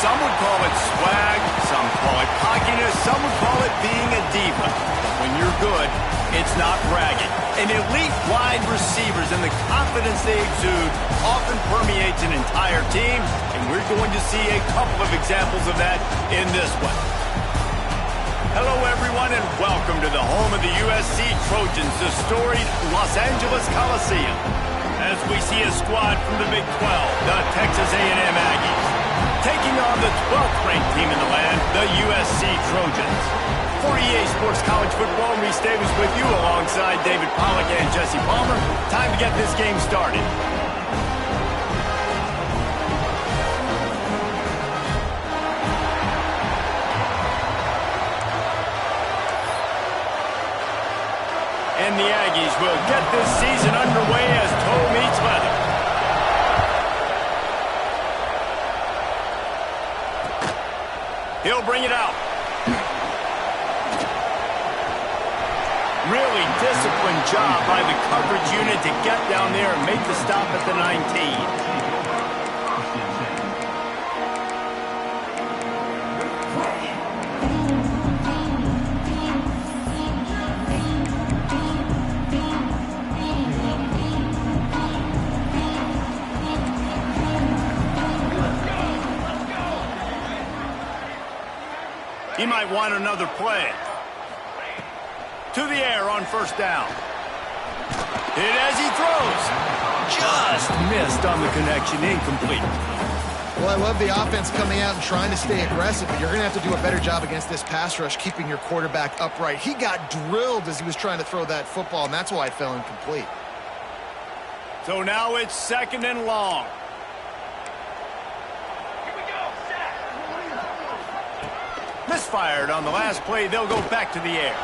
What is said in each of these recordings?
Some would call it swag, some call it cockiness, some would call it being a diva. But when you're good, it's not bragging. And elite wide receivers and the confidence they exude often permeates an entire team, and we're going to see a couple of examples of that in this one. Hello, everyone, and welcome to the home of the USC Trojans, the storied Los Angeles Coliseum. As we see a squad from the Big 12, the Texas A&M Aggies, taking on the 12th-ranked team in the land, the USC Trojans. For EA Sports College Football, Reese Davis with you alongside David Pollack and Jesse Palmer. Time to get this game started. And the Aggies will get this season underway as toe meets leather. He'll bring it out. Really disciplined job by the coverage unit to get down there and make the stop at the 19. He might want another play. To the air on first down. Hit as he throws. Just missed on the connection. Incomplete. Well, I love the offense coming out and trying to stay aggressive, but you're going to have to do a better job against this pass rush, keeping your quarterback upright. He got drilled as he was trying to throw that football, and that's why it fell incomplete. So now it's 2nd and long. Misfired on the last play. They'll go back to the air.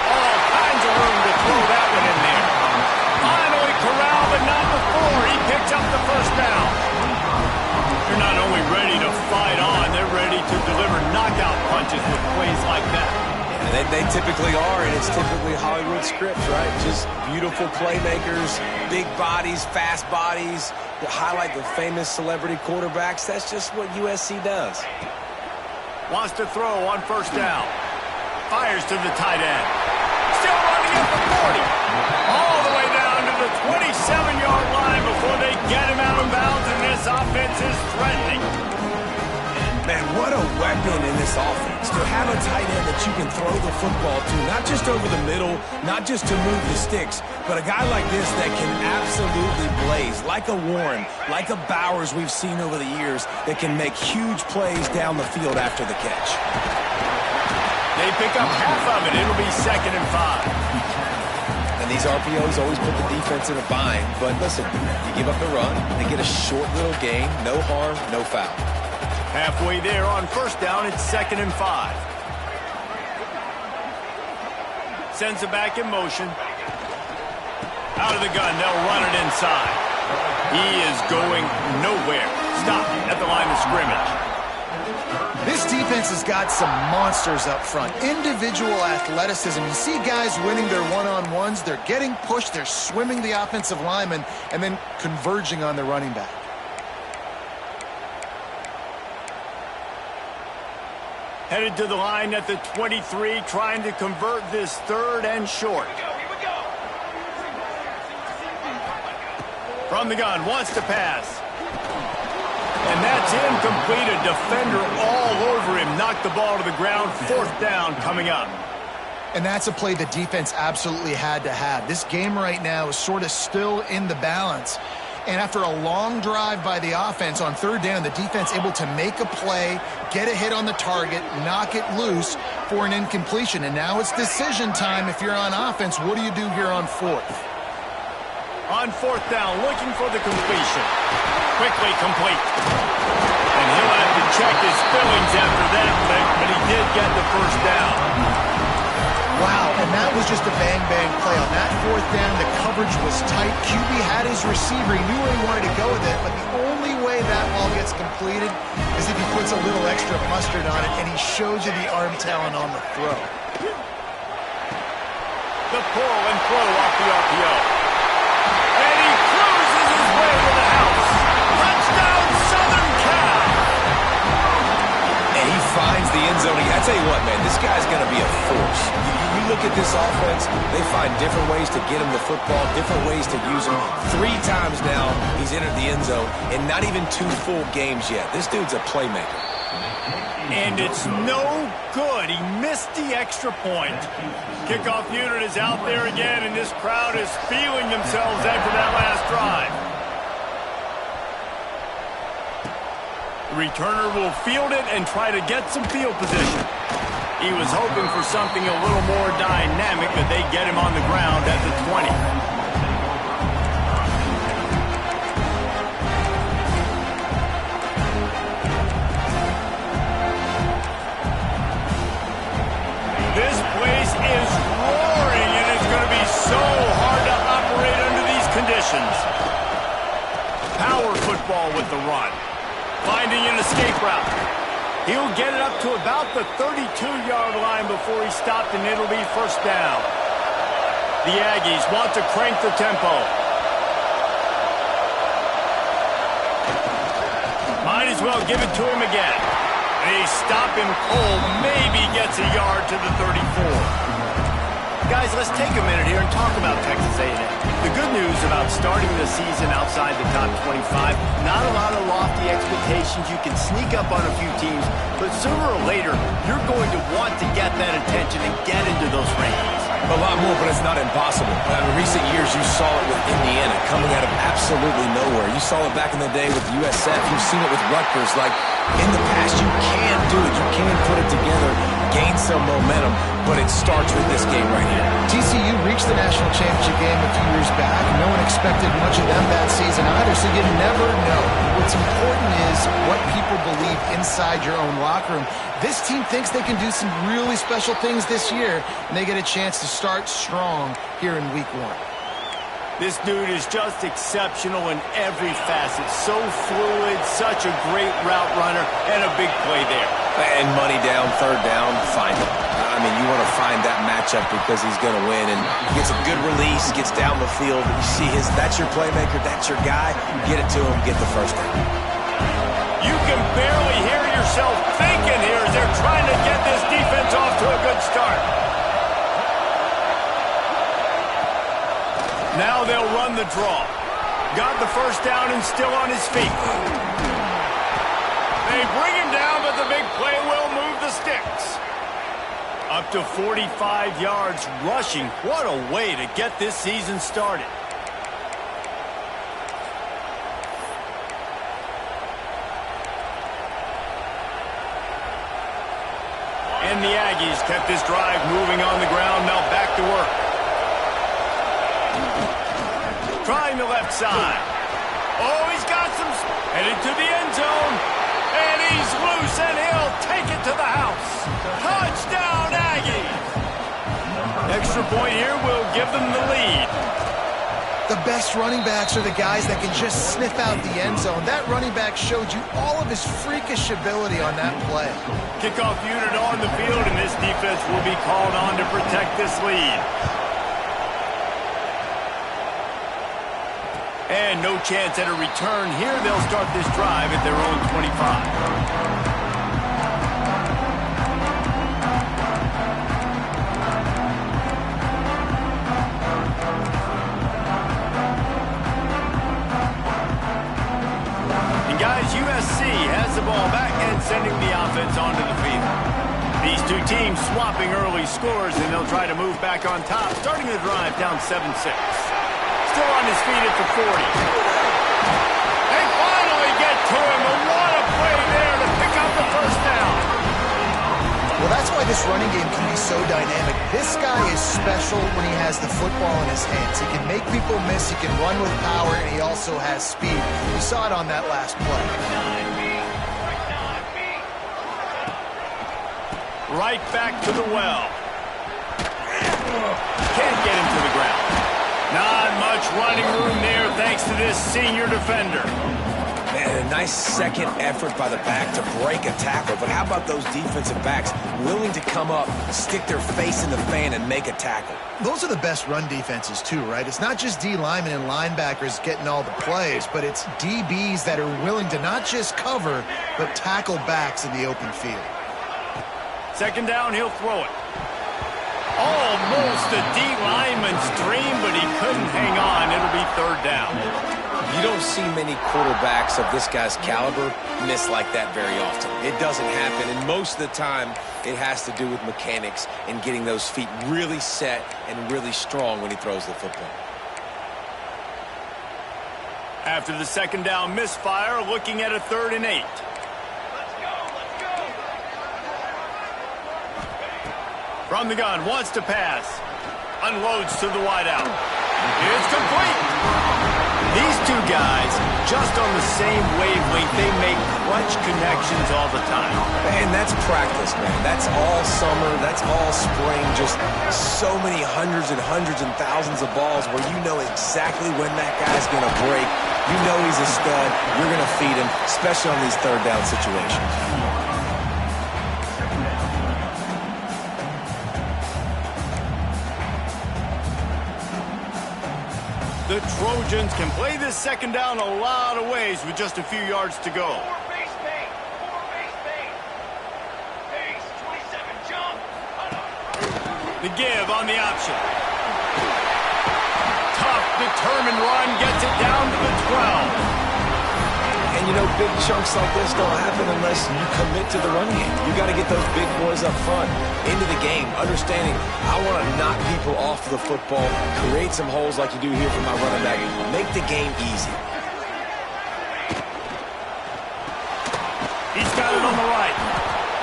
All kinds of room to throw that one in there. Finally corralled, but not before. He picks up the first down. They're not only ready to fight on, they're ready to deliver knockout punches with plays like that. Yeah, they typically are, and it's typically Hollywood scripts, right? Just beautiful playmakers, big bodies, fast bodies that highlight the famous celebrity quarterbacks. That's just what USC does. Wants to throw on first down. Fires to the tight end. Still running at the 40. All the way down to the 27-yard line before they get him out of bounds, and this offense is threatening. Man, what a weapon in this offense. To have a tight end that you can throw the football to, not just over the middle, not just to move the sticks, but a guy like this that can absolutely blaze, like a Warren, like a Bowers we've seen over the years, that can make huge plays down the field after the catch. They pick up half of it. It'll be 2nd and 5. And these RPOs always put the defense in a bind. But listen, you give up the run, they get a short little gain, no harm, no foul. Halfway there on first down, it's 2nd and 5. Sends it back in motion. Out of the gun, they'll run it inside. He is going nowhere. Stop at the line of scrimmage. This defense has got some monsters up front. Individual athleticism. You see guys winning their one-on-ones. They're getting pushed. They're swimming the offensive lineman and then converging on the running back. Headed to the line at the 23, trying to convert this 3rd and short. From the gun, wants to pass. And that's incomplete. A defender all over him. Knocked the ball to the ground. 4th down coming up. And that's a play the defense absolutely had to have. This game right now is sort of still in the balance. And after a long drive by the offense on 3rd down, the defense able to make a play, get a hit on the target, knock it loose for an incompletion. And now it's decision time if you're on offense. What do you do here on 4th? On 4th down, looking for the completion. Quickly complete. And he'll have to check his fillings after that, but he did get the first down. Wow, and that was just a bang-bang play. On that 4th down, the coverage was tight. QB had his receiver. He knew where he wanted to go with it, but the only way that ball gets completed is if he puts a little extra mustard on it, and he shows you the arm talent on the throw. The pull and throw off the RPO. And he cruises his way to the house. Touchdown, Southern Cal. look at this offense, they find different ways to get him the football, different ways to use him. 3 times now he's entered the end zone, and not even 2 full games yet. This dude's a playmaker. And it's no good. He missed the extra point. Kickoff unit is out there again, and this crowd is feeling themselves after that last drive. The returner will field it and try to get some field position. He was hoping for something a little more dynamic, but they get him on the ground at the 20. This place is roaring, and it's going to be so hard to operate under these conditions. Power football with the run. Finding an escape route. He'll get it up to about the 32-yard line before he's stopped, and it'll be first down. The Aggies want to crank the tempo. Might as well give it to him again. They stop him cold, maybe gets a yard to the 34. Guys, let's take a minute here and talk about Texas A&M. The good news about starting the season outside the top 25, not a lot of lofty expectations. You can sneak up on a few teams, but sooner or later, you're going to want to get that attention and get into those rankings. A lot more, but it's not impossible. In recent years, you saw it with Indiana coming out of absolutely nowhere. You saw it back in the day with USF. You've seen it with Rutgers. Like, in the past, you can do it. You can put it together, gain some momentum, but it starts with this game right here. TCU reached the national championship game a few years back. No one expected much of them that season either, so you never know. What's important is what people believe inside your own locker room. This team thinks they can do some really special things this year, and they get a chance to start strong here in week 1. This dude is just exceptional in every facet. So fluid, such a great route runner, and a big play there. And money down, third down, find him. I mean, you want to find that matchup because he's going to win. And he gets a good release, gets down the field. You see that's your playmaker, that's your guy. Get it to him, get the first down. You can barely hear yourself thinking here as they're trying to get this defense off to a good start. Now they'll run the draw. Got the first down and still on his feet. They bring him down, but the big play will move the sticks. Up to 45 yards rushing. What a way to get this season started. And the Aggies kept this drive moving on the ground. Now back to work. Trying the left side. Oh, he's got some. Headed to the end zone. And he's loose, and he'll take it to the house. Touchdown, Aggies. Extra point here will give them the lead. The best running backs are the guys that can just sniff out the end zone. That running back showed you all of his freakish ability on that play. Kickoff unit on the field, and this defense will be called on to protect this lead. And no chance at a return here. They'll start this drive at their own 25. USC has the ball back and sending the offense onto the field. These two teams swapping early scores, and they'll try to move back on top, starting the drive down 7-6. Still on his feet at the 40. They finally get to him, and what a play there to pick up the first down. Well, that's why this running game can be so dynamic. This guy is special when he has the football in his hands. He can make people miss, he can run with power, and he also has speed. We saw it on that last play. Right back to the well. Can't get him to the ground. Not much running room there thanks to this senior defender. Man, a nice second effort by the back to break a tackle. But how about those defensive backs willing to come up, stick their face in the fan, and make a tackle? Those are the best run defenses too, right? It's not just D linemen and linebackers getting all the plays, but it's DBs that are willing to not just cover, but tackle backs in the open field. Second down, he'll throw it. Almost a D-lineman's dream, but he couldn't hang on. It'll be third down. You don't see many quarterbacks of this guy's caliber miss like that very often. It doesn't happen, and most of the time it has to do with mechanics and getting those feet really set and really strong when he throws the football. After the second down misfire, looking at a 3rd and 8. From the gun, wants to pass. Unloads to the wideout. It's complete. These two guys, just on the same wavelength, they make clutch connections all the time. And that's practice, man. That's all summer. That's all spring. Just so many hundreds and thousands of balls where you know exactly when that guy's going to break. You know he's a stud. You're going to feed him, especially on these third down situations. The Trojans can play this second down a lot of ways with just a few yards to go. The give on the option. Tough, determined run, gets it down to the 12. And you know, big chunks like this don't happen unless you commit to the run game. You got to get those big boys up front into the game, understanding I want to knock people off the football, create some holes like you do here for my running back, make the game easy. He's got it on the right.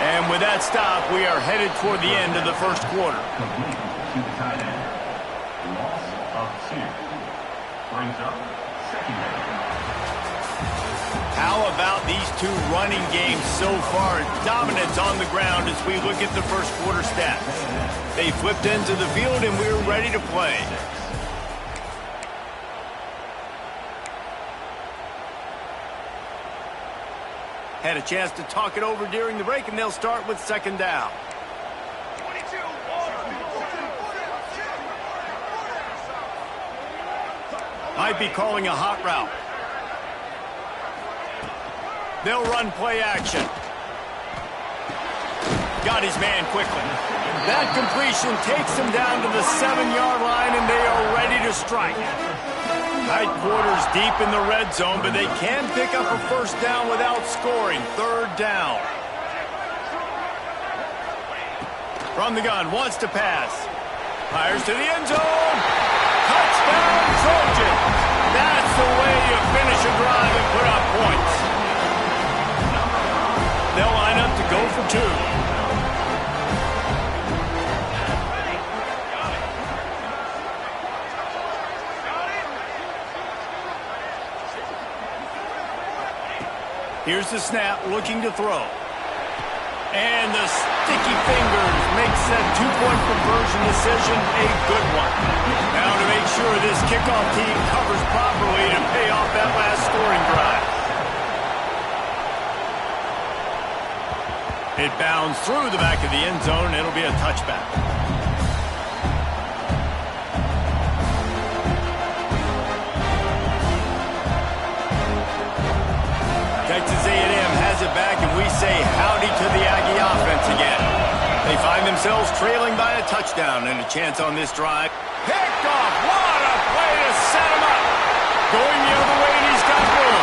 And with that stop, we are headed toward the end of the first quarter. Complete to the tight end. Loss of 2. Brings up second down. How about these two running games so far? Dominance on the ground as we look at the first quarter stats. They flipped into the field and we're ready to play. Had a chance to talk it over during the break, and they'll start with second down. Might be calling a hot route. They'll run play action. Got his man quickly. That completion takes them down to the 7-yard line, and they are ready to strike. Tight quarters deep in the red zone, but they can pick up a first down without scoring. Third down. From the gun, wants to pass. Fires to the end zone. Touchdown, Trojans. That's the way you finish a drive and put up points. They'll line up to go for 2. Here's the snap, looking to throw. And the sticky fingers makes that 2-point conversion decision a good one. Now to make sure this kickoff team covers properly to pay off that last scoring drive. It bounds through the back of the end zone, and it'll be a touchback. Texas A&M has it back, and we say howdy to the Aggie offense again. They find themselves trailing by a touchdown and a chance on this drive. Picked off. What a play to set him up. Going the other way, and he's got room.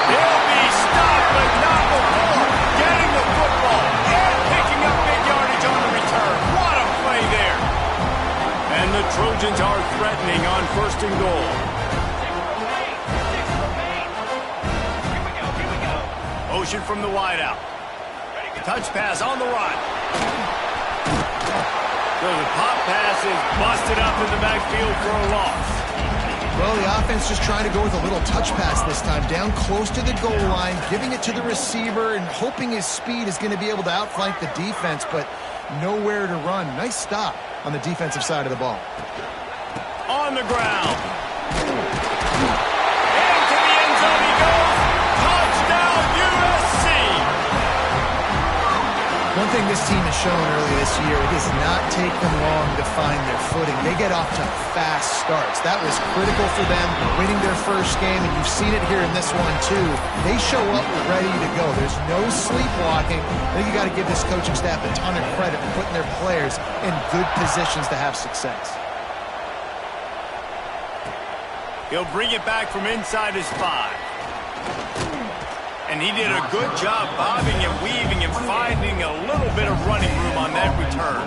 He'll be stopped, but not before getting the football and picking up big yardage on the return. What a play there. And the Trojans are threatening on 1st and goal. Motion from the wideout. Touch pass on the right. So the pop pass is busted up in the backfield for a loss. Well, the offense just trying to go with a little touch pass this time, down close to the goal line, giving it to the receiver and hoping his speed is going to be able to outflank the defense, but nowhere to run. Nice stop on the defensive side of the ball. On the ground. Into the end zone he goes. Touchdown, USC! One thing this team has shown earlier this year, it does not take them long to find their footing. They get off to fast starts. That was critical for them, winning their first game, and you've seen it here in this one too. They show up ready to go. There's no sleepwalking. I think you got to give this coaching staff a ton of credit for putting their players in good positions to have success. He'll bring it back from inside his 5. And he did a good job bobbing and weaving and finding a little bit of running room on that return.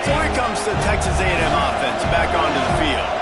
So here comes the Texas A&M offense back onto the field.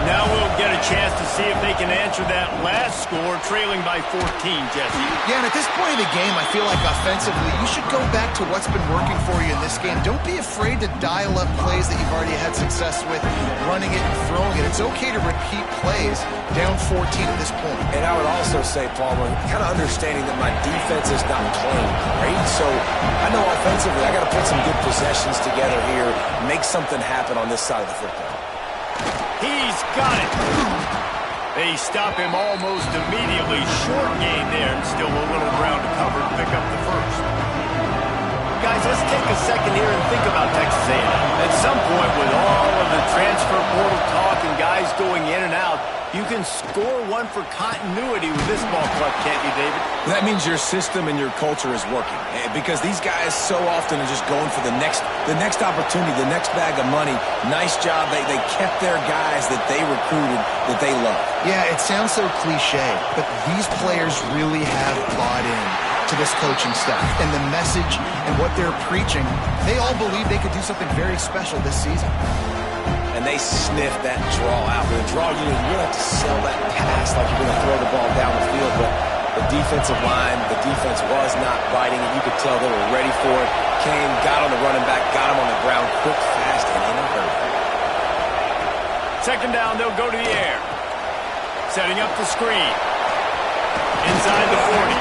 Now we'll get a chance to see if they can answer that last score, trailing by 14, Jesse. Yeah, and at this point of the game, I feel like offensively, you should go back to what's been working for you in this game. Don't be afraid to dial up plays that you've already had success with, running it and throwing it. It's okay to repeat plays down 14 at this point. And I would also say, Palmer, kind of understanding that my defense is not playing great, so I know offensively I got to put some good possessions together here, make something happen on this side of the football. He's got it. They stop him almost immediately. Short gain there, and still a little ground to cover to pick up the first. Guys, let's take a second here and think about Texas A&M. At some point, with all of the transfer portal talk and guys going in and out, you can score one for continuity with this ball club, can't you, David? That means your system and your culture is working, because these guys so often are just going for the next opportunity, the next bag of money. Nice job. They kept their guys that they recruited, that they love. Yeah, it sounds so cliche, but these players really have bought in to this coaching staff and the message and what they're preaching. They all believe they could do something very special this season. And they sniff that draw out. With a draw, you don't have to sell that pass like you're going to throw the ball down the field, but the defensive line, the defense was not biting it. You could tell they were ready for it. Came, got on the running back, got him on the ground quick, fast, and in a hurry. Second down, they'll go to the air. Setting up the screen. Inside the 40.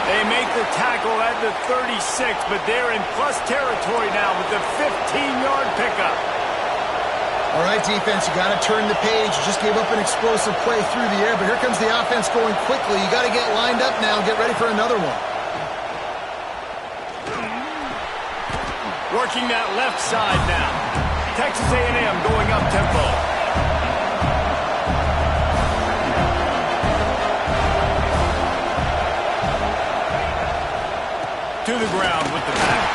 They make the tackle at the 36, but they're in plus territory now with the 15-yard pickup. All right, defense, you got to turn the page. You just gave up an explosive play through the air, but here comes the offense going quickly. You got to get lined up now and get ready for another one. Working that left side now. Texas A&M going up tempo. To the ground with the back.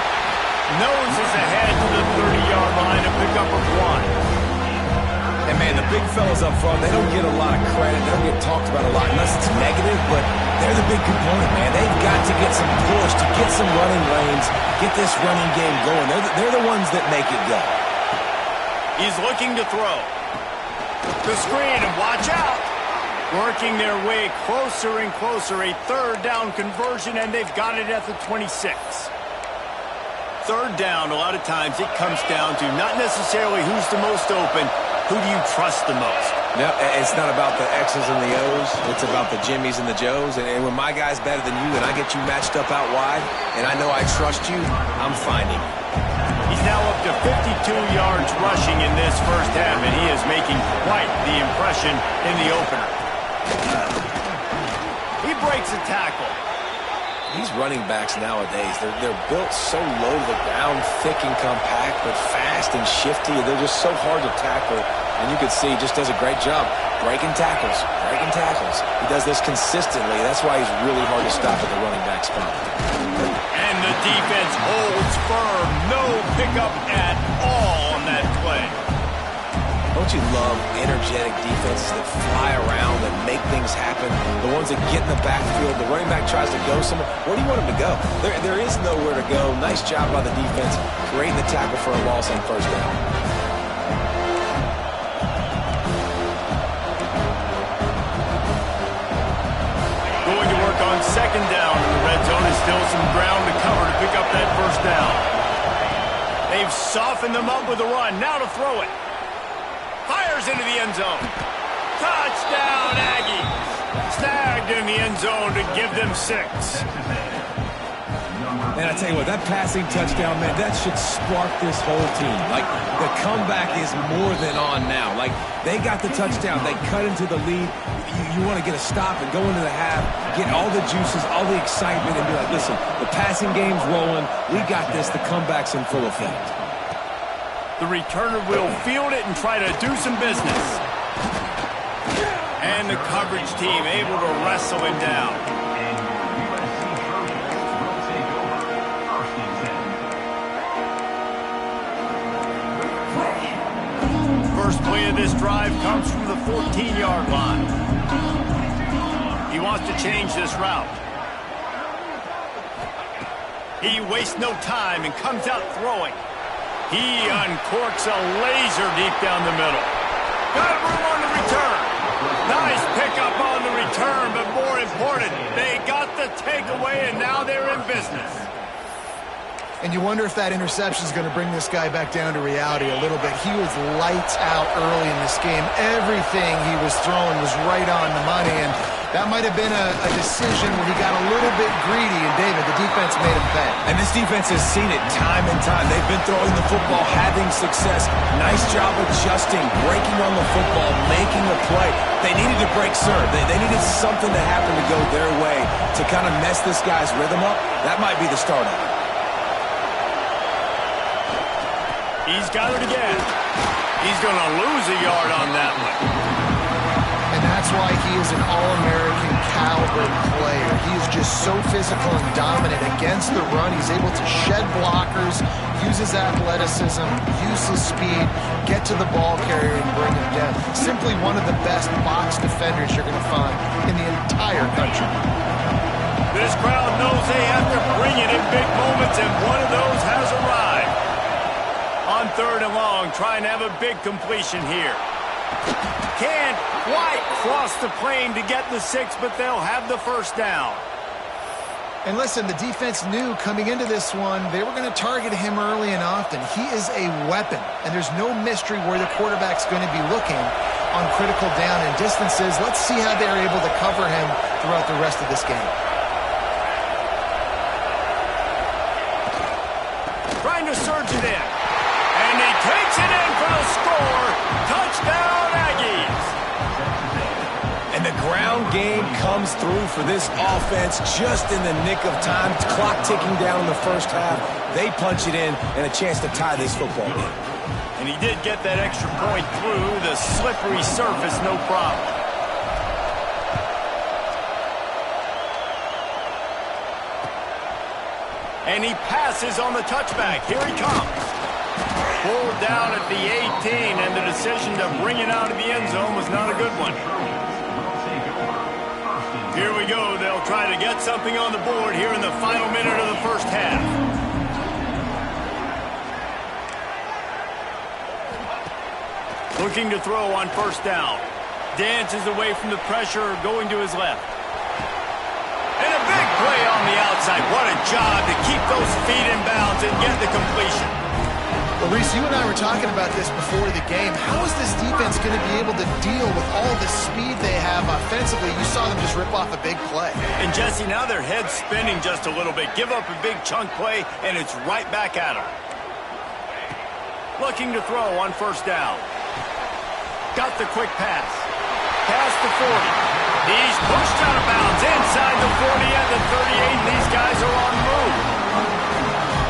Noses ahead to the 30-yard line, a pickup of 1. And, man, the big fellas up front, they don't get a lot of credit. They don't get talked about a lot unless it's negative, but they're the big component, man. They've got to get some push, to get some running lanes, get this running game going. They're the ones that make it go. He's looking to throw. The screen, and watch out. Working their way closer and closer. A third down conversion, and they've got it at the 26. Third down, a lot of times it comes down to not necessarily who's the most open, who do you trust the most? No, it's not about the X's and the O's. It's about the Jimmies and the Joes. And when my guy's better than you and I get you matched up out wide, and I know I trust you, I'm finding you. He's now up to 52 yards rushing in this first half, and he is making quite the impression in the opener. He breaks a tackle. These running backs nowadays, they're built so low to the ground, thick and compact, but fast and shifty. They're just so hard to tackle. And you can see he just does a great job breaking tackles, breaking tackles. He does this consistently. That's why he's really hard to stop at the running back spot. And the defense holds firm. No pickup at all on that play. Don't you love energetic defenses that fly around, that make things happen? The ones that get in the backfield, the running back tries to go somewhere. Where do you want him to go? There is nowhere to go. Nice job by the defense, creating the tackle for a loss on first down. Going to work on second down in the red zone. Is still some ground to cover to pick up that first down. They've softened them up with a run. Now to throw it. Fires into the end zone. Touchdown, Aggies. Snagged in the end zone to give them 6. Man, I tell you what, that passing touchdown, man, that should spark this whole team. Like, the comeback is more than on now. Like, they got the touchdown. They cut into the lead. You want to get a stop and go into the half, get all the juices, all the excitement, and be like, listen, the passing game's rolling. We got this. The comeback's in full effect. The returner will field it and try to do some business. And the coverage team able to wrestle him down. First play of this drive comes from the 14-yard line. He wants to change this route. He wastes no time and comes out throwing. He uncorks a laser deep down the middle. Got room on the return. Nice pickup on the return, but more important, they got the takeaway, and now they're in business. And you wonder if that interception is going to bring this guy back down to reality a little bit. He was lights out early in this game. Everything he was throwing was right on the money, and that might have been a decision where he got a little bit greedy, and David, the defense made him pay. And this defense has seen it time and time. They've been throwing the football, having success. Nice job adjusting, breaking on the football, making a play. They needed to break serve. They needed something to happen to go their way to kind of mess this guy's rhythm up. That might be the start of it. He's got it again. He's going to lose a yard on that one. And that's why he is an All-American caliber player. He is just so physical and dominant against the run. He's able to shed blockers, use his athleticism, use his speed, get to the ball carrier and bring him down. Simply one of the best box defenders you're going to find in the entire country. This crowd knows they have to bring it in big moments, and one of those has arrived. On 3rd and long, trying to have a big completion here. Can't quite cross the plane to get the 6, but they'll have the first down. And listen, the defense knew coming into this one, they were going to target him early and often. He is a weapon, and there's no mystery where the quarterback's going to be looking on critical down and distances. Let's see how they're able to cover him throughout the rest of this game. Trying to surge it in. And he takes it in for the score. Touchdown, Aggies. And the ground game comes through for this offense just in the nick of time. Clock ticking down in the first half. They punch it in and a chance to tie this football game. And he did get that extra point through the slippery surface, no problem. And he passes on the touchback. Here he comes. Pulled down at the 18, and the decision to bring it out of the end zone was not a good one. Here we go. They'll try to get something on the board here in the final minute of the first half. Looking to throw on 1st down. Dances away from the pressure, going to his left. And a big play on the outside. What a job to keep those feet in bounds and get the completion. Well, Reese, you and I were talking about this before the game. How is this defense going to be able to deal with all the speed they have offensively? You saw them just rip off a big play. And, Jesse, now their head's spinning just a little bit. Give up a big chunk play, and it's right back at them. Looking to throw on 1st down. Got the quick pass. Past the 40. He's pushed out of bounds inside the 40 and the 38. These guys are on the move.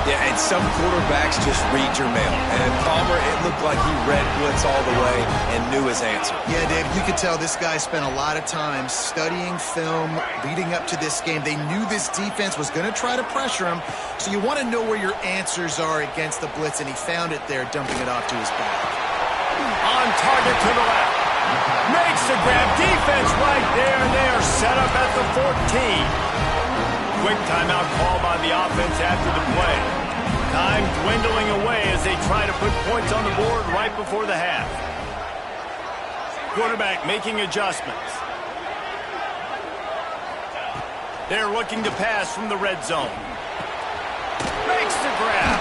Yeah, and some quarterbacks just read your mail. And Palmer, it looked like he read blitz all the way and knew his answer. Yeah, Dave, you could tell this guy spent a lot of time studying film leading up to this game. They knew this defense was going to try to pressure him, so you want to know where your answers are against the blitz, and he found it there, dumping it off to his back. On target to the left. Makes the grab. Defense right there, and they are set up at the 14. Quick timeout call by the offense after the play. Time dwindling away as they try to put points on the board right before the half. Quarterback making adjustments. They're looking to pass from the red zone. Makes the grab.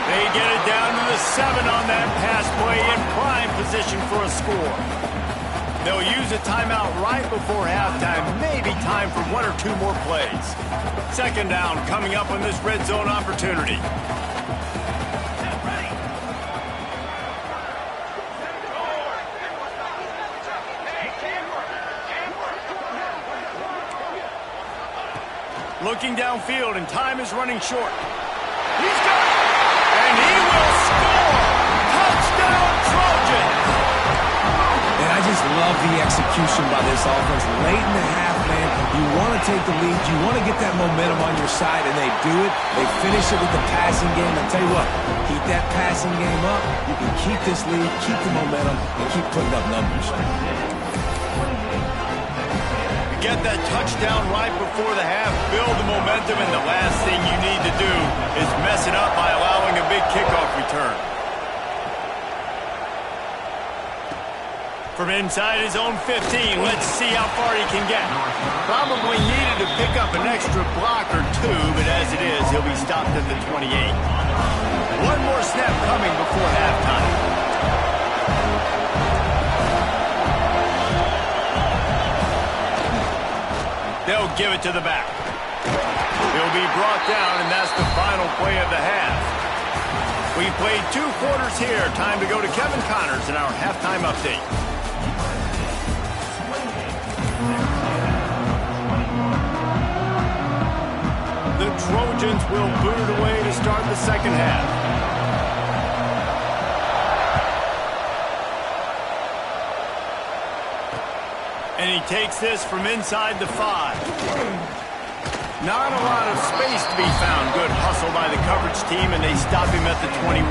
They get it down to the 7 on that pass play in prime position for a score. They'll use a timeout right before halftime. Maybe time for 1 or 2 more plays. 2nd down coming up on this red zone opportunity. Looking downfield, and time is running short. He's got it! And he will score! Touchdown, Trojans! And I just love the execution by this offense. Late in the half, man, you want to take the lead. You want to get that momentum on your side, and they do it. They finish it with the passing game. I tell you what, keep that passing game up. You can keep this lead, keep the momentum, and keep putting up numbers. Get that touchdown right before the half, build the momentum, and the last thing you need to do is mess it up by allowing a big kickoff return. From inside his own 15, let's see how far he can get. Probably needed to pick up an extra block or two, but as it is, he'll be stopped at the 28. One more snap coming before halftime. They'll give it to the back. He'll be brought down, and that's the final play of the half. We've played 2 quarters here. Time to go to Kevin Connors in our halftime update. The Trojans will boot it away to start the second half. And he takes this from inside the 5. Not a lot of space to be found. Good hustle by the coverage team, and they stop him at the 21.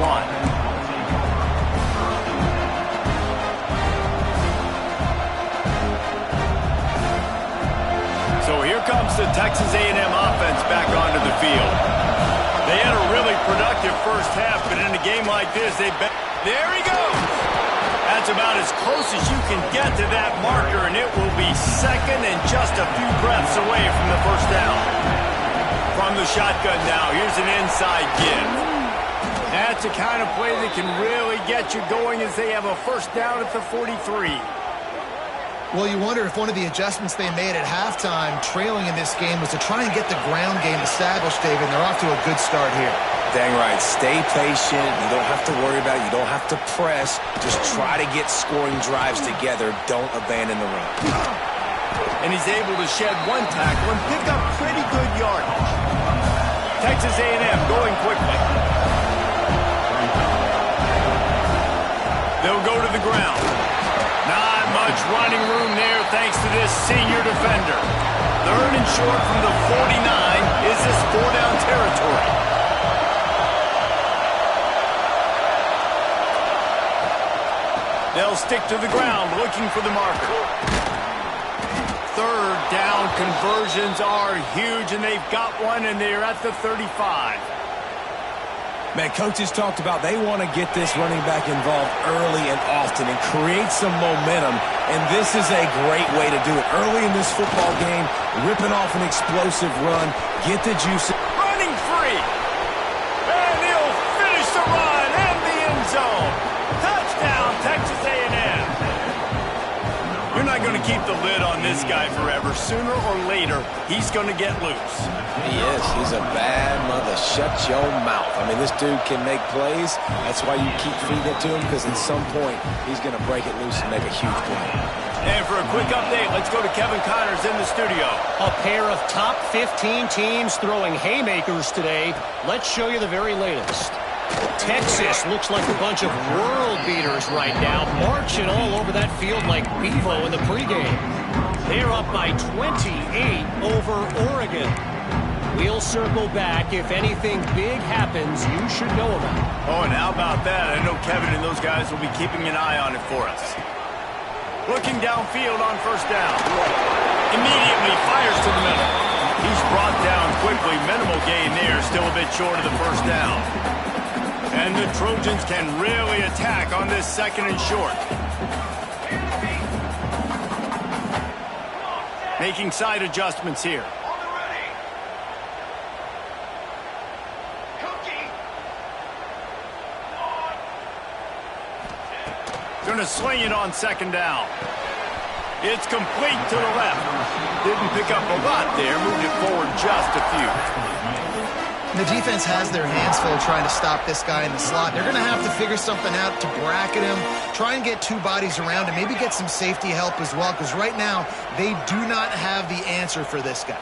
So here comes the Texas A&M offense back onto the field. They had a really productive first half, but in a game like this, there he goes! That's about as close as you can get to that marker, and it will be second and just a few breaths away from the first down. From the shotgun now, here's an inside give. That's the kind of play that can really get you going as they have a first down at the 43. Well, you wonder if one of the adjustments they made at halftime, trailing in this game, was to try and get the ground game established, David. And they're off to a good start here. Dang right. Stay patient. You don't have to worry about it. You don't have to press. Just try to get scoring drives together. Don't abandon the run. And he's able to shed one tackle and pick up pretty good yardage. Texas A&M going quickly. They'll go to the ground. Not much running room there thanks to this senior defender. Third and short from the 49. Is this 4-down territory? They'll stick to the ground looking for the marker. Third down conversions are huge, and they've got one, and they're at the 35. Man, coaches talked about they want to get this running back involved early and often and create some momentum, and this is a great way to do it. Early in this football game, ripping off an explosive run, get the juice. Running free, and he'll finish the run and the end zone. Touchdown, Texas A&M. You're not going to keep the lid on this guy forever. Sooner or later, he's going to get loose. He is. He's a bad mother. Shut your mouth. I mean, this dude can make plays. That's why you keep feeding it to him, because at some point, he's going to break it loose and make a huge play. And for a quick update, let's go to Kevin Connors in the studio. A pair of top 15 teams throwing haymakers today. Let's show you the very latest. Texas looks like a bunch of world beaters right now, marching all over that field like Bevo in the pregame. They're up by 28 over Oregon. We'll circle back. If anything big happens, you should know about it. Oh, and how about that? I know Kevin and those guys will be keeping an eye on it for us. Looking downfield on first down. Immediately fires to the middle. He's brought down quickly. Minimal gain there. Still a bit short of the first down. And the Trojans can really attack on this second and short. Making side adjustments here. Going to sling it on second down. It's complete to the left. Didn't pick up a lot there. Moved it forward just a few. The defense has their hands full trying to stop this guy in the slot. They're going to have to figure something out to bracket him, try and get 2 bodies around him, maybe get some safety help as well, because right now they do not have the answer for this guy.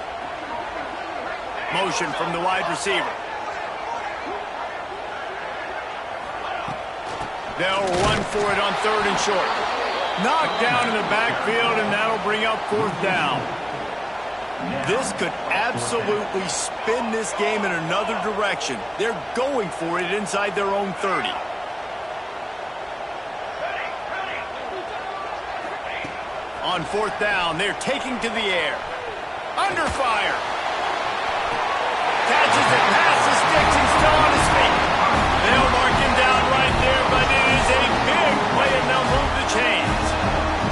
Motion from the wide receiver. They'll run for it on 3rd and short. Knocked down in the backfield, and that'll bring up 4th down. This could absolutely spin this game in another direction. They're going for it inside their own 30. On 4th down, they're taking to the air. Under fire. Catches it past the sticks and still on his feet. They'll mark him down right there, but it is a big play, and they'll move the chains.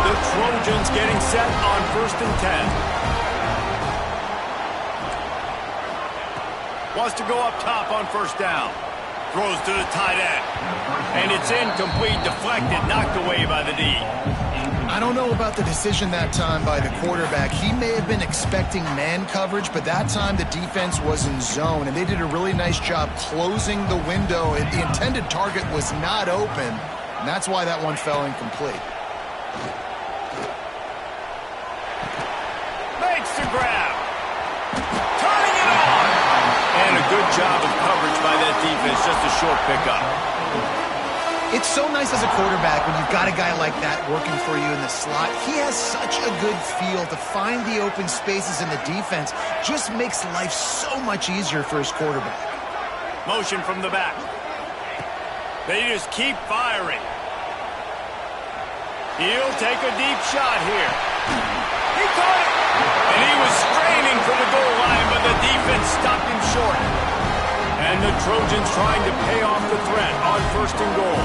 The Trojans getting set on 1st and 10. Wants to go up top on 1st down. Throws to the tight end. And it's incomplete, deflected, knocked away by the D. I don't know about the decision that time by the quarterback. He may have been expecting man coverage, but that time the defense was in zone, and they did a really nice job closing the window. The intended target was not open, and that's why that one fell incomplete. Makes the grab. Turning it on. And a good job of coverage by that defense. Just a short pickup. It's so nice as a quarterback when you've got a guy like that working for you in the slot. He has such a good feel to find the open spaces in the defense. Just makes life so much easier for his quarterback. Motion from the back. They just keep firing. He'll take a deep shot here. He caught it. And he was straining for the goal line, but the defense stopped him short. And the Trojans trying to pay off the threat on 1st and goal.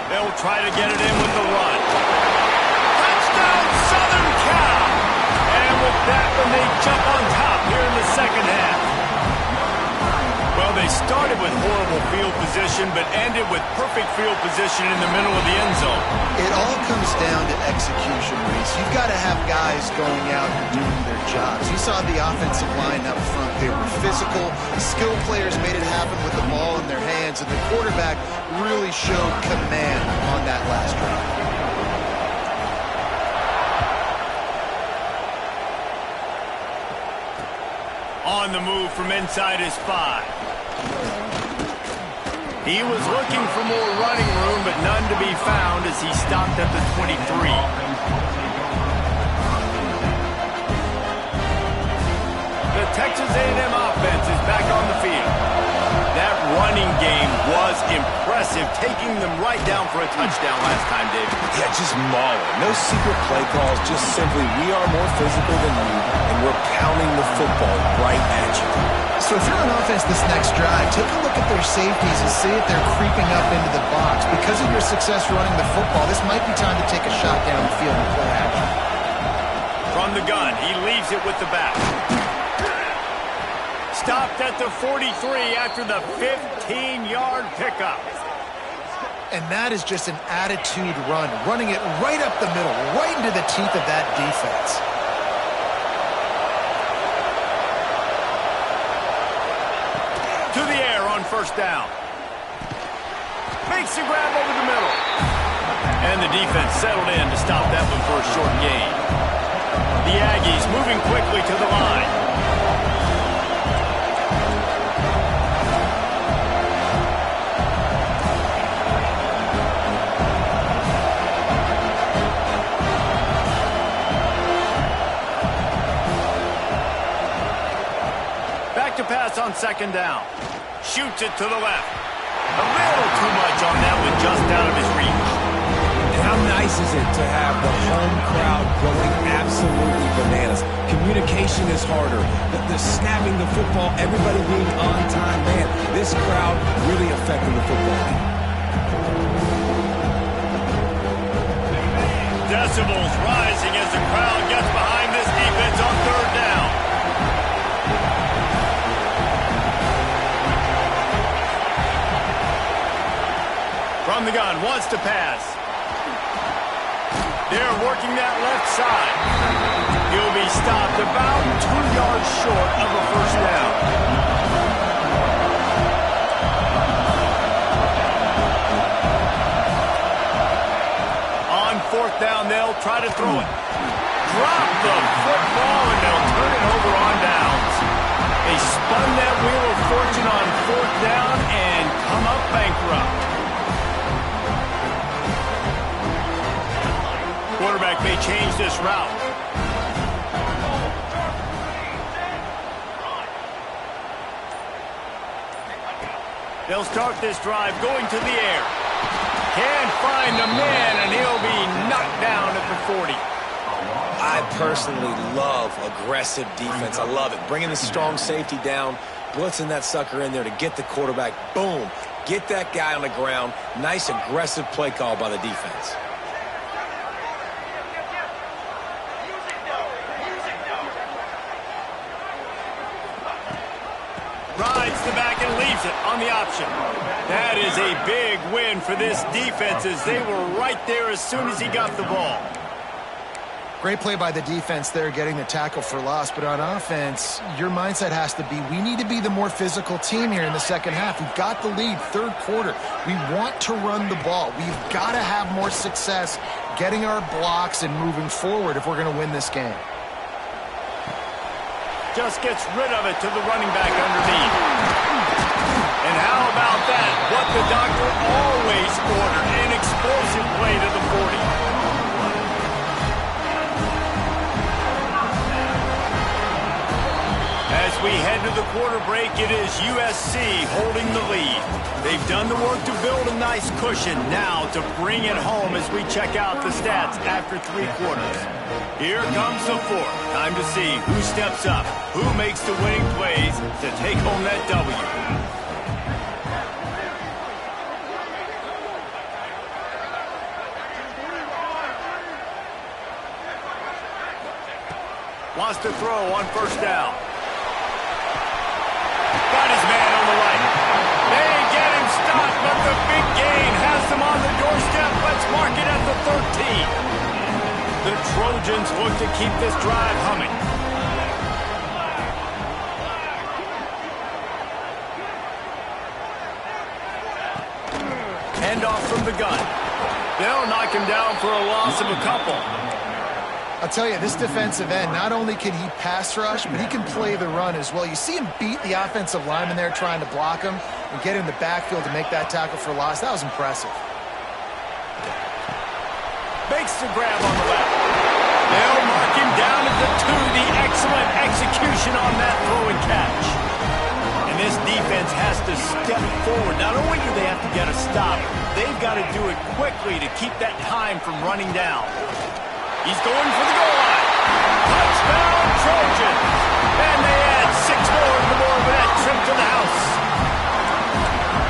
They'll try to get it in with the run. Touchdown, Southern Cal! And with that one, they jump on top here in the 2nd half. Well, they started with horrible field position, but ended with perfect field position in the middle of the end zone. It all comes down to execution, Reese. You've got to have guys going out and doing their jobs. You saw the offensive line up front. They were physical. Skilled players made it happen with the ball in their hands, and the quarterback really showed command on that last drive. On the move from inside his 5. He was looking for more running room, but none to be found as he stopped at the 23. The Texas A&M offense is back on the field. That running game was impressive, taking them right down for a touchdown last time, David. Yeah, just mauling. No secret play calls, just simply we are more physical than you, and we're pounding the football right at you. So if you're on offense this next drive, take a look at their safeties and see if they're creeping up into the box. Because of your success running the football, this might be time to take a shot down the field and play action. From the gun, he leaves it with the back. Stopped at the 43 after the 15-yard pickup. And that is just an attitude run, running it right up the middle, right into the teeth of that defense. To the air on 1st down. Makes the grab over the middle. And the defense settled in to stop that one for a short gain. The Aggies moving quickly to the line. To pass on 2nd down. Shoots it to the left. A little too much on that one, just out of his reach. And how nice is it to have the home crowd going absolutely bananas? Communication is harder. The snapping the football, everybody being on time. Man, this crowd really affecting the football game. Decibels rising as the crowd gets behind this defense on 3rd down. From the gun, wants to pass. They're working that left side. He'll be stopped about 2 yards short of a 1st down. On 4th down, they'll try to throw it. drop the football, and they'll turn it over on downs. They spun that wheel of fortune on 4th down and come up bankrupt. Quarterback may change this route. They'll start this drive going to the air. Can't find the man, and he'll be knocked down at the 40. I personally love aggressive defense. I love it. Bringing the strong safety down, blitzing that sucker in there to get the quarterback. Boom. Get that guy on the ground. Nice aggressive play call by the defense. Rides the back and leaves it on the option. That is a big win for this defense as they were right there as soon as he got the ball. Great play by the defense there, getting the tackle for loss. But on offense, your mindset has to be, we need to be the more physical team here in the second half. We've got the lead, 3rd quarter. We want to run the ball. We've got to have more success getting our blocks and moving forward if we're going to win this game. Just gets rid of it to the running back underneath. And how about that? What the doctor always ordered, an explosive play to the 40. As we head to the quarter break, it is USC holding the lead. They've done the work to build a nice cushion. Now to bring it home as we check out the stats after 3 quarters. Here comes the 4th. Time to see who steps up, who makes the winning plays to take home that W. Wants to throw on 1st down. Got his man on the right. They get him stopped, but the big gain has them on the doorstep. Let's mark it at the 13. The Trojans look to keep this drive humming. Handoff from the gun. They'll knock him down for a loss of a couple. I'll tell you, this defensive end, not only can he pass rush, but he can play the run as well. You see him beat the offensive lineman there trying to block him and get in the backfield to make that tackle for loss. That was impressive. Makes the grab on the left. They'll mark him down at the 2. The excellent execution on that throw and catch. And this defense has to step forward. Not only do they have to get a stop, they've got to do it quickly to keep that time from running down. He's going for the goal line. Touchdown, Trojans. And they add 6 more to the board with that trip to the house.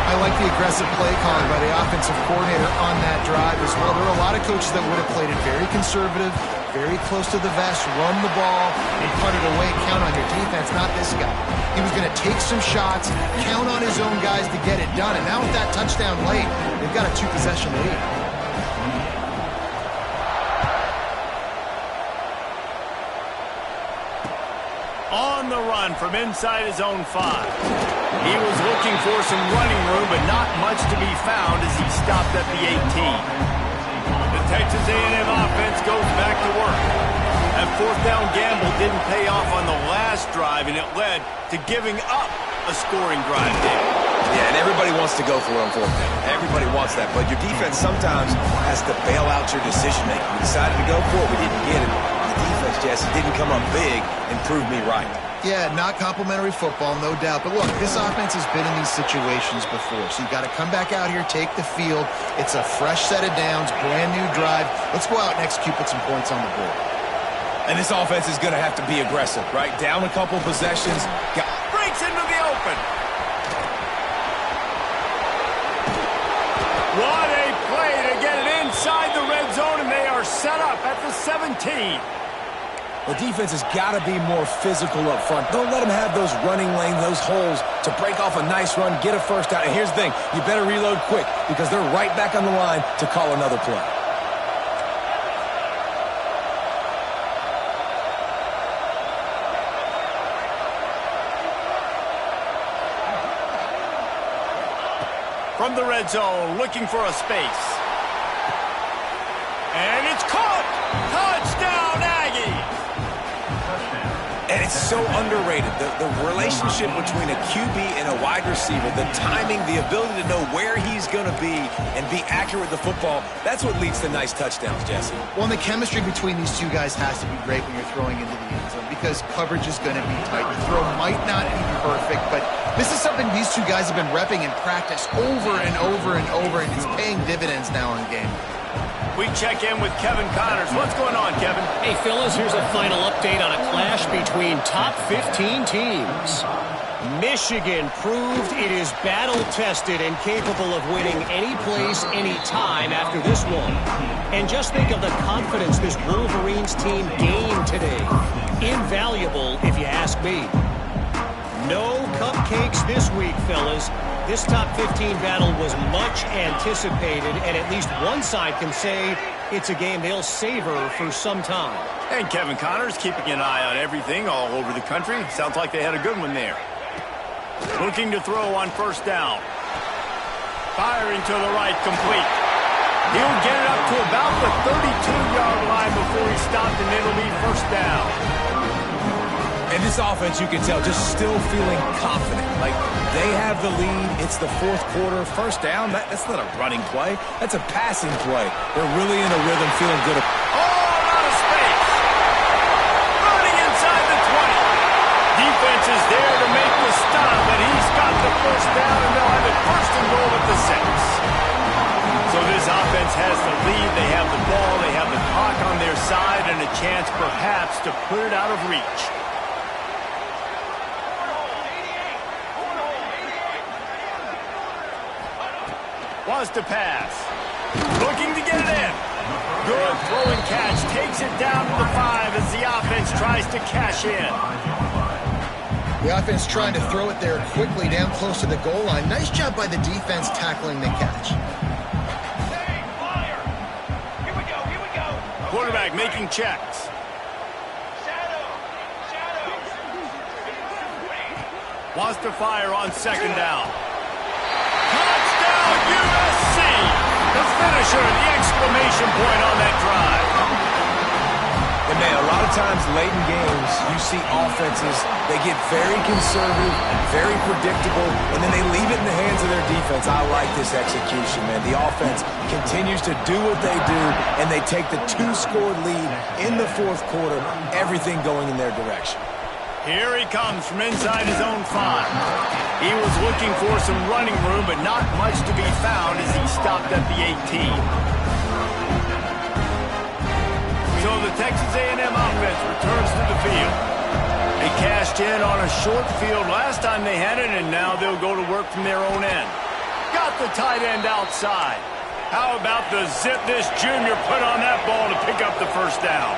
I like the aggressive play calling by the offensive coordinator on that drive as well. There are a lot of coaches that would have played it very conservative, very close to the vest, run the ball, and punt it away. Count on your defense, not this guy. He was going to take some shots, count on his own guys to get it done. And now with that touchdown late, they've got a 2-possession lead. On the run from inside his own 5. He was looking for some running room, but not much to be found as he stopped at the 18. The Texas A&M offense goes back to work. That 4th down gamble didn't pay off on the last drive, and it led to giving up a scoring drive there. Yeah, and everybody wants to go for it on 4th down. Everybody wants that, but your defense sometimes has to bail out your decision-making. We decided to go for it, we didn't get it. The defense, Jesse, didn't come up big and prove me right. Yeah, not complimentary football, no doubt. But look, this offense has been in these situations before. So you got to come back out here, take the field. It's a fresh set of downs, brand new drive. Let's go out and execute, put some points on the board. And this offense is going to have to be aggressive, right? Down a couple possessions. Breaks into the open. What a play to get it inside the red zone, and they are set up at the 17. The defense has got to be more physical up front. Don't let them have those running lanes, those holes to break off a nice run, get a 1st down. And here's the thing, you better reload quick because they're right back on the line to call another play. From the red zone, looking for a space. And it's caught! Touchdown, Aggies! it's so underrated. The relationship between a QB and a wide receiver, the timing, the ability to know where he's going to be and be accurate with the football, that's what leads to nice touchdowns, Jesse. Well, and the chemistry between these two guys has to be great when you're throwing into the end zone because coverage is going to be tight. The throw might not be perfect, but this is something these two guys have been repping in practice over and over and over, and it's paying dividends now in game. We check in with Kevin Connors. What's going on, Kevin? Hey, fellas, here's a final update on a clash between top 15 teams. Michigan proved it is battle-tested and capable of winning any place, any time after this one. And just think of the confidence this Wolverines team gained today. Invaluable, if you ask me. No cupcakes this week, fellas. This top 15 battle was much anticipated, and at least one side can say it's a game they'll savor for some time. And Kevin Connors keeping an eye on everything all over the country. Sounds like they had a good one there. Looking to throw on first down. Firing to the right, complete. He'll get it up to about the 32-yard line before he stopped, and it'll be first down. And this offense, you can tell, just still feeling confident. Like, they have the lead. It's the fourth quarter. First down, that's not a running play. That's a passing play. They're really in a rhythm, feeling good. Oh, out of space. Running inside the 20. Defense is there to make the stop, but he's got the first down, and they'll have it first and goal at the 6. So this offense has the lead. They have the ball. They have the clock on their side and a chance perhaps to put it out of reach. Wants to pass. Looking to get it in. Good throwing catch. Takes it down to the 5 as the offense tries to cash in. The offense trying to throw it there quickly down close to the goal line. Nice job by the defense tackling the catch. Quarterback making checks. Wants to fire on second down. Touchdown, USC! The finisher, the exclamation point on that drive. And man, a lot of times late in games, you see offenses, they get very conservative, very predictable, and then they leave it in the hands of their defense. I like this execution, man. The offense continues to do what they do, and they take the 2-score lead in the fourth quarter, everything going in their direction. Here he comes from inside his own 5. He was looking for some running room, but not much to be found as he stopped at the 18. So the Texas A&M offense returns to the field. They cashed in on a short field last time they had it, and now they'll go to work from their own end. Got the tight end outside. How about the zip this junior put on that ball to pick up the first down?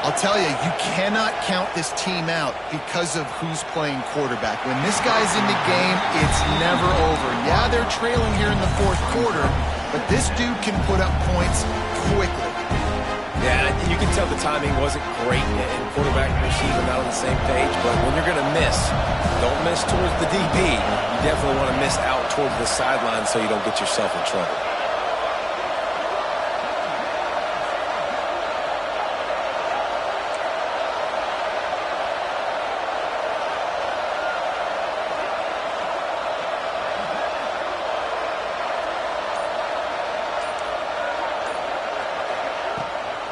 I'll tell you, you cannot count this team out because of who's playing quarterback. When this guy's in the game, it's never over. Yeah, they're trailing here in the fourth quarter, but this dude can put up points quickly. Yeah, you can tell the timing wasn't great, and quarterback and receiver not on the same page, but when you're going to miss, don't miss towards the DB. You definitely want to miss out towards the sideline so you don't get yourself in trouble.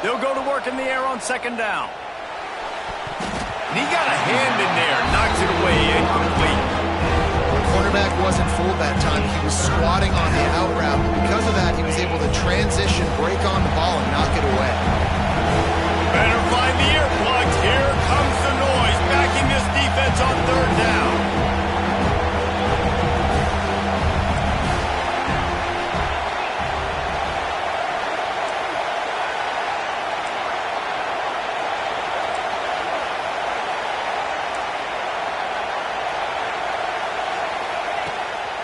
They'll go to work in the air on second down. And he got a hand in there, knocks it away, incomplete. The cornerback wasn't fooled that time. He was squatting on the out route. Because of that, he was able to transition, break on the ball, and knock it away. Better find the earplugs. Here comes the noise, backing this defense on third down.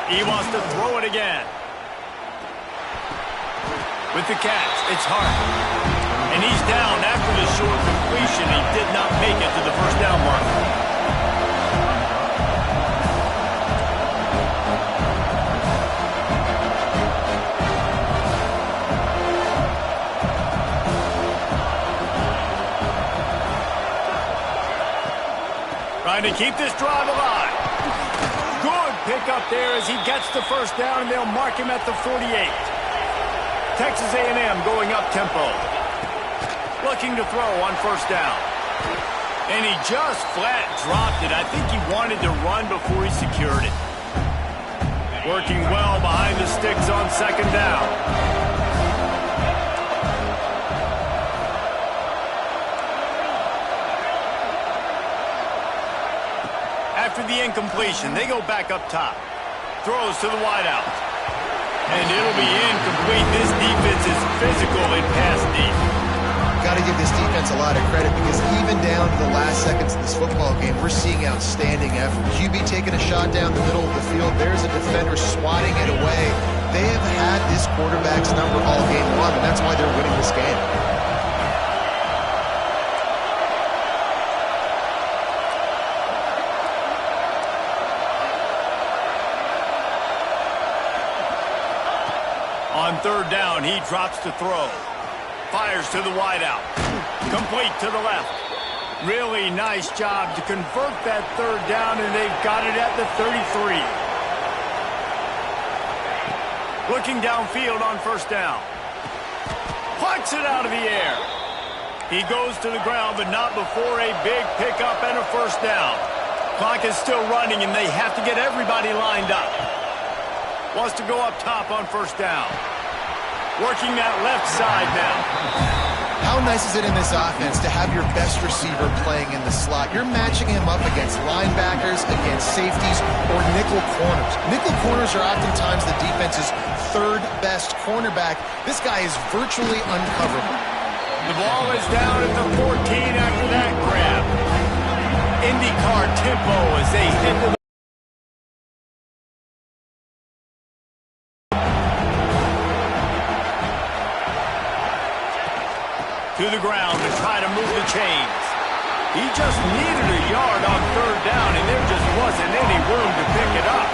He wants to throw it again. With the catch, it's Hart. And he's down after the short completion. He did not make it to the first down mark. to keep this drive alive. Good pickup there as he gets the first down, and they'll mark him at the 48. Texas A&M going up tempo. Looking to throw on first down. And he just flat dropped it. I think he wanted to run before he secured it. Working well behind the sticks on second down. After the incompletion, they go back up top. Throws to the wideout. And it'll be incomplete. This defense is physical in pass deep. Got to give this defense a lot of credit because even down to the last seconds of this football game, we're seeing outstanding effort. QB taking a shot down the middle of the field. There's a defender swatting it away. They have had this quarterback's number all game long, and that's why they're winning this game. On third down, he drops to throw. Fires to the wideout. Complete to the left. Really nice job to convert that third down, and they've got it at the 33. Looking downfield on first down. Plucks it out of the air. He goes to the ground, but not before a big pickup and a first down. Clock is still running, and they have to get everybody lined up. Wants to go up top on first down. Working that left side now. How nice is it in this offense to have your best receiver playing in the slot? You're matching him up against linebackers, against safeties, or nickel corners. Nickel corners are oftentimes the defense's third best cornerback. This guy is virtually uncoverable. The ball is down at the 14 after that grab. IndyCar tempo as they hit the to the ground to try to move the chains. He just needed a yard on third down, and there just wasn't any room to pick it up.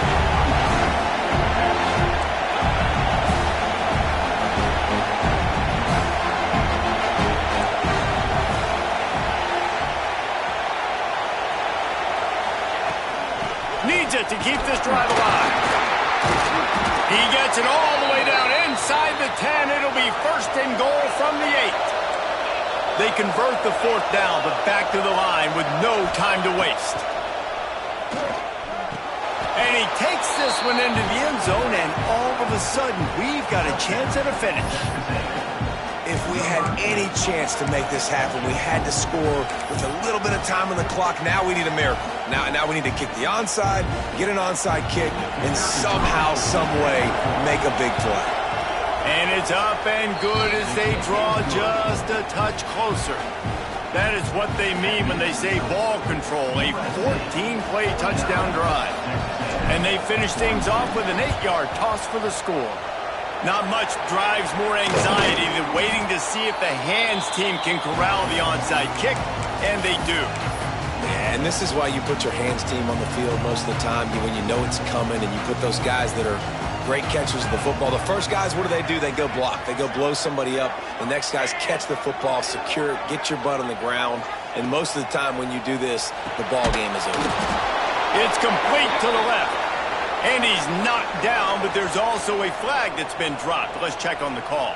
Needs it to keep this drive alive. He gets it all the way down inside the 10. It'll be first and goal from the 8. They convert the fourth down, but back to the line with no time to waste. And he takes this one into the end zone, and all of a sudden, we've got a chance at a finish. If we had any chance to make this happen, we had to score with a little bit of time on the clock. Now we need a miracle. Now we need to kick the onside, get an onside kick, and somehow, some way, make a big play. And it's up and good as they draw just a touch closer. That is what they mean when they say ball control, a 14-play touchdown drive. And they finish things off with an 8-yard toss for the score. Not much drives more anxiety than waiting to see if the hands team can corral the onside kick, and they do. And this is why you put your hands team on the field most of the time, when you know it's coming, and you put those guys that are great catchers of the football. The first guys, what do? They go block. They go blow somebody up. The next guys catch the football, secure it, get your butt on the ground. And most of the time when you do this, the ball game is over. It's complete to the left. And he's knocked down, but there's also a flag that's been dropped. Let's check on the call.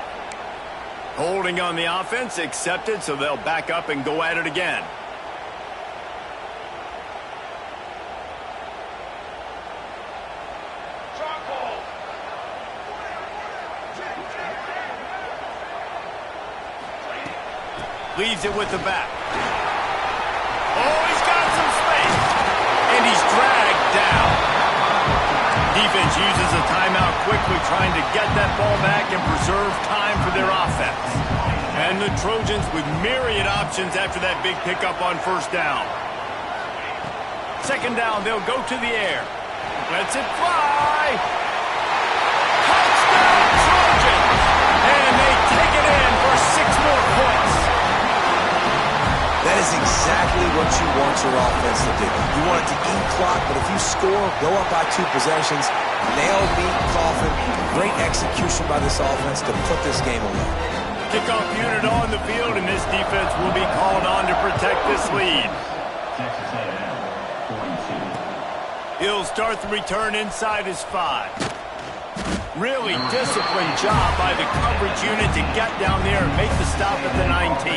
Holding on the offense, accepted, so they'll back up and go at it again. Leaves it with the back. Oh, he's got some space. And he's dragged down. Defense uses a timeout quickly, trying to get that ball back and preserve time for their offense. And the Trojans with myriad options after that big pickup on first down. Second down, they'll go to the air. Lets it fly. Touchdown, Trojans! And they take it in for 6 more points. That is exactly what you want your offense to do. You want it to eat clock, but if you score, go up by 2 possessions, nail, beat, coffin. Great execution by this offense to put this game away. Kickoff unit on the field, and this defense will be called on to protect this lead. Texas A&M, 4 He'll start the return inside his 5. Really disciplined job by the coverage unit to get down there and make the stop at the 19.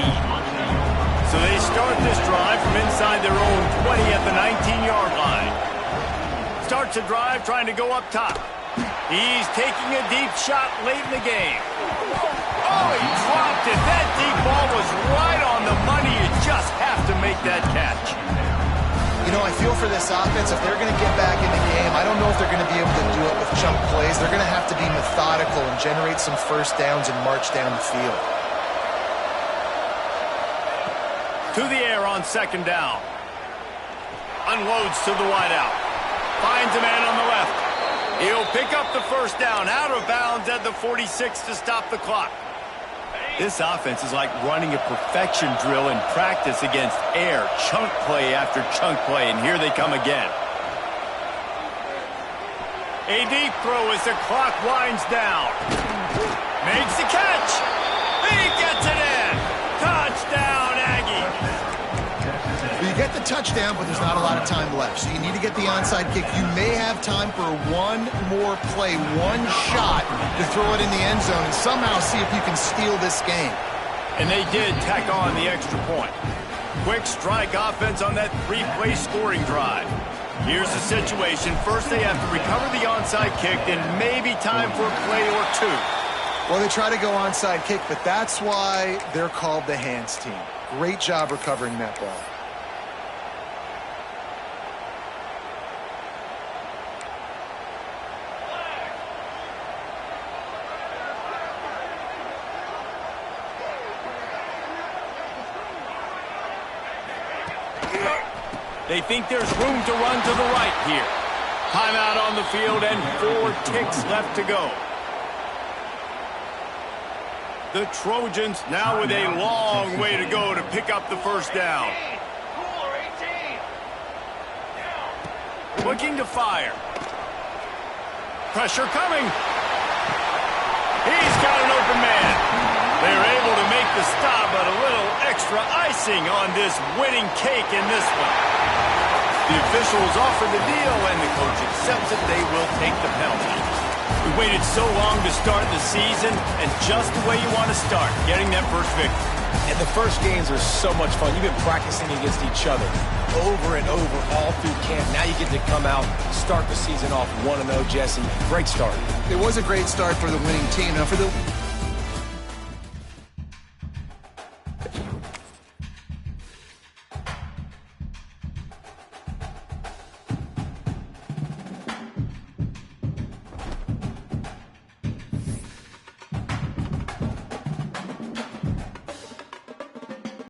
So they start this drive from inside their own 20 at the 19-yard line. Starts a drive trying to go up top. He's taking a deep shot late in the game. Oh, he dropped it. That deep ball was right on the money. You just have to make that catch. You know, I feel for this offense, if they're going to get back in the game, I don't know if they're going to be able to do it with chunk plays. They're going to have to be methodical and generate some first downs and march down the field. To the air on second down. Unloads to the wideout. Finds a man on the left. He'll pick up the first down, out of bounds at the 46 to stop the clock. This offense is like running a perfection drill in practice against air, chunk play after chunk play, and here they come again. A deep throw as the clock winds down. Makes the catch. He gets it in. Touchdown, Aggie. You get the touchdown, but there's not a lot of time left. So you need to get the onside kick. You may have time for one more play, one shot to throw it in the end zone and somehow see if you can steal this game. And they did tack on the extra point. Quick strike offense on that 3-play scoring drive. Here's the situation. First, they have to recover the onside kick, then maybe time for a play or two. Well, they try to go onside kick, but that's why they're called the hands team. Great job recovering that ball. They think there's room to run to the right here. Timeout on the field and 4 ticks left to go. The Trojans now with a long way to go to pick up the first down. Looking to fire. Pressure coming. He's got an open man. They're able to make the stop, but a little extra icing on this winning cake in this one. The officials offer the deal, and the coach accepts it. They will take the penalty. We waited so long to start the season, and just the way you want to start, getting that first victory. And the first games are so much fun. You've been practicing against each other over and over all through camp. Now you get to come out, start the season off 1-0, Jesse. Great start. It was a great start for the winning team. Now, for the